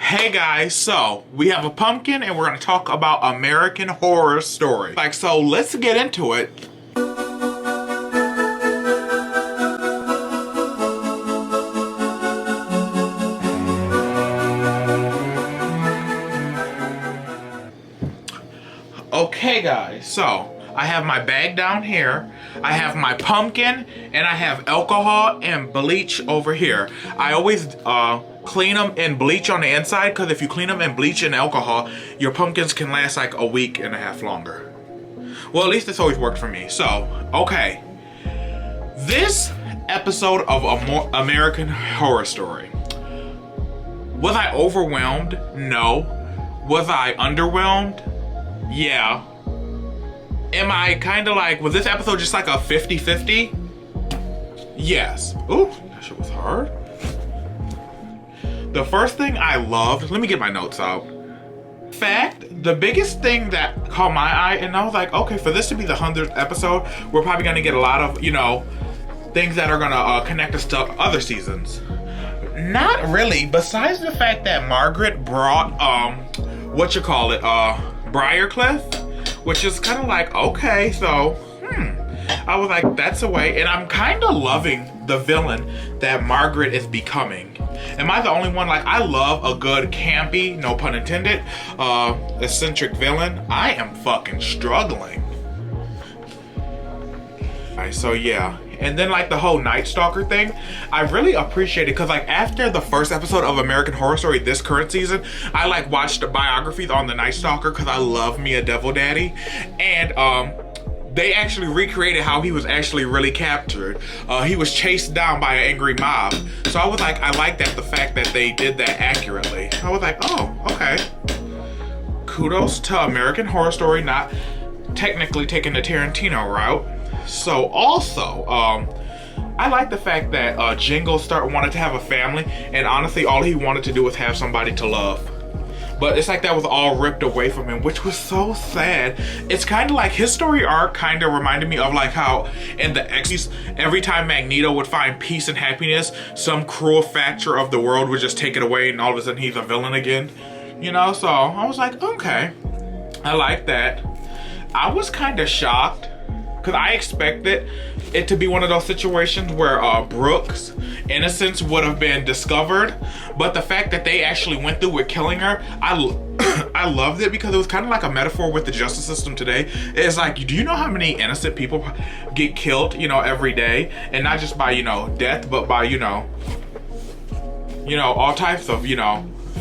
Hey guys, so we have a pumpkin and we're gonna talk about American Horror Story. So let's get into it. Okay guys, so I have my bag down here, I have my pumpkin, and I have alcohol and bleach over here. I always clean them and bleach on the inside, because if you clean them and bleach in alcohol, your pumpkins can last like a week and a half longer. Well, at least it's always worked for me. So, okay. This episode of American Horror Story. Was I overwhelmed? No. Was I underwhelmed? Yeah. Am I kind of like, was this episode just like a 50-50? Yes. Ooh, that shit was hard. The first thing I loved, let me get my notes out. The biggest thing that caught my eye, and I was like, okay, for this to be the 100th episode, we're probably gonna get a lot of, things that are gonna connect us to other seasons. Not really, besides the fact that Margaret brought, Briarcliff, which is kind of like, okay, so, I was like, that's a way, and I'm kind of loving the villain that Margaret is becoming. Am I the only one? Like, I love a good campy, no pun intended, eccentric villain. I am fucking struggling. Alright, so yeah. And then like the whole Night Stalker thing, I really appreciate it because like after the first episode of American Horror Story this current season, I like watched the biographies on the Night Stalker because I love me a devil daddy. And they actually recreated how he was actually really captured. He was chased down by an angry mob. So I was like, I like that, the fact that they did that accurately. I was like, oh, okay. Kudos to American Horror Story not technically taking the Tarantino route. So also, I like the fact that Jingle wanted to have a family, and honestly, all he wanted to do was have somebody to love. But it's like that was all ripped away from him, which was so sad. It's kind of like his story arc kind of reminded me of like how in the X, every time Magneto would find peace and happiness, some cruel factor of the world would just take it away, and all of a sudden he's a villain again. So I was like, okay, I like that. I was kind of shocked, because I expected it to be one of those situations where Brooke's innocence would have been discovered, but the fact that they actually went through with killing her, I loved it, because it was kind of like a metaphor with the justice system today. It's like, do you know how many innocent people get killed, every day? And not just by, death, but by, all types of,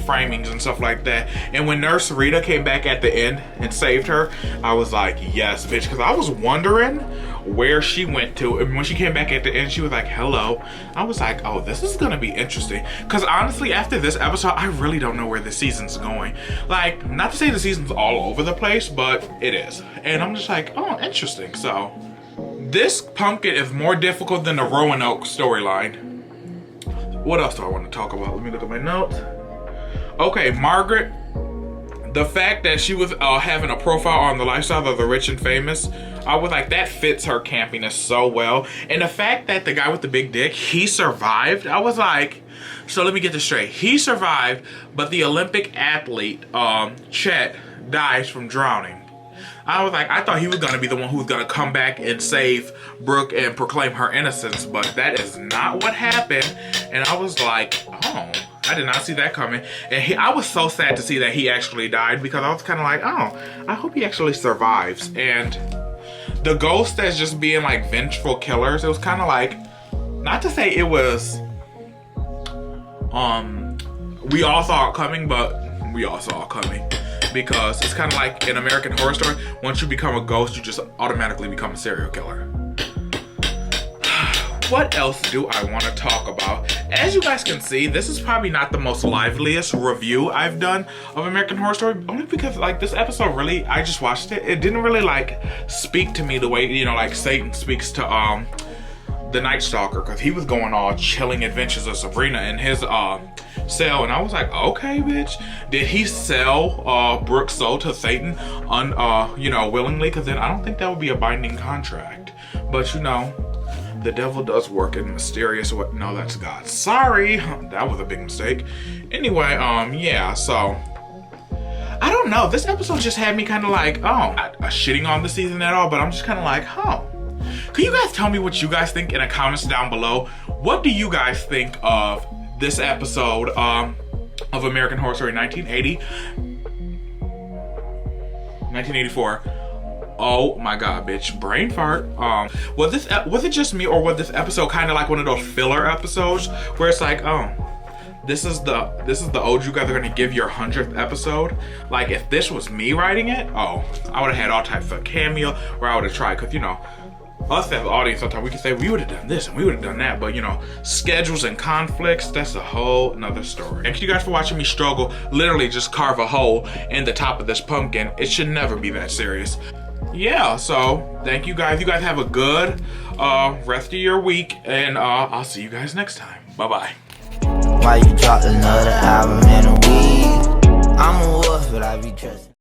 framings and stuff like that. And when Nurse Rita came back at the end and saved her, I was like, yes, bitch, because I was wondering where she went to. And when she came back at the end, she was like, hello. I was like, oh, this is gonna be interesting, because honestly, after this episode, I really don't know where the season's going. Like, not to say the season's all over the place, but it is. And I'm just like, oh, interesting. So this pumpkin is more difficult than the Roanoke storyline. What else do I want to talk about? Let me look at my notes. Okay, Margaret, the fact that she was having a profile on the lifestyle of the rich and famous, I was like, that fits her campiness so well. And the fact that the guy with the big dick, he survived, I was like, so let me get this straight. He survived, but the Olympic athlete, Chet, dies from drowning. I was like, I thought he was going to be the one who was going to come back and save Brooke and proclaim her innocence, but that is not what happened. And I was like, oh, I did not see that coming. And I was so sad to see that he actually died, because I was kind of like, oh, I hope he actually survives. And the ghost that's just being like vengeful killers, it was kind of like, not to say it was, we all saw it coming, but we all saw it coming. Because it's kind of like in American Horror Story, once you become a ghost, you just automatically become a serial killer. What else do I want to talk about? As you guys can see, this is probably not the most liveliest review I've done of American Horror Story, only because like this episode really, I just watched it. It didn't really like speak to me the way, like Satan speaks to the Night Stalker, because he was going all chilling adventures of Sabrina in his cell, and I was like, okay, bitch, did he sell Brooke's soul to Satan willingly? Because then I don't think that would be a binding contract. But the devil does work in mysterious way. No, that's God. Sorry, that was a big mistake. Anyway, yeah, so I don't know. This episode just had me kind of like, not shitting on the season at all, but I'm just kind of like, Can you guys tell me what you guys think in the comments down below? What do you guys think of this episode of American Horror Story 1984? Oh my god, bitch, brain fart. Was it just me, or was this episode kind of like one of those filler episodes where it's like, this is the ode you guys are gonna give your 100th episode? Like, if this was me writing it, I would have had all types of cameo, or I would have tried, because, you know, us as the audience, sometimes we can say we would have done this and we would have done that, but, you know, schedules and conflicts, that's a whole nother story. Thank you guys for watching me struggle, literally just carve a hole in the top of this pumpkin. It should never be that serious. Yeah, so thank you guys. You guys have a good rest of your week, and I'll see you guys next time. Bye-bye. Why you dropped another album in a week? I'm a wolf, but I be trusting.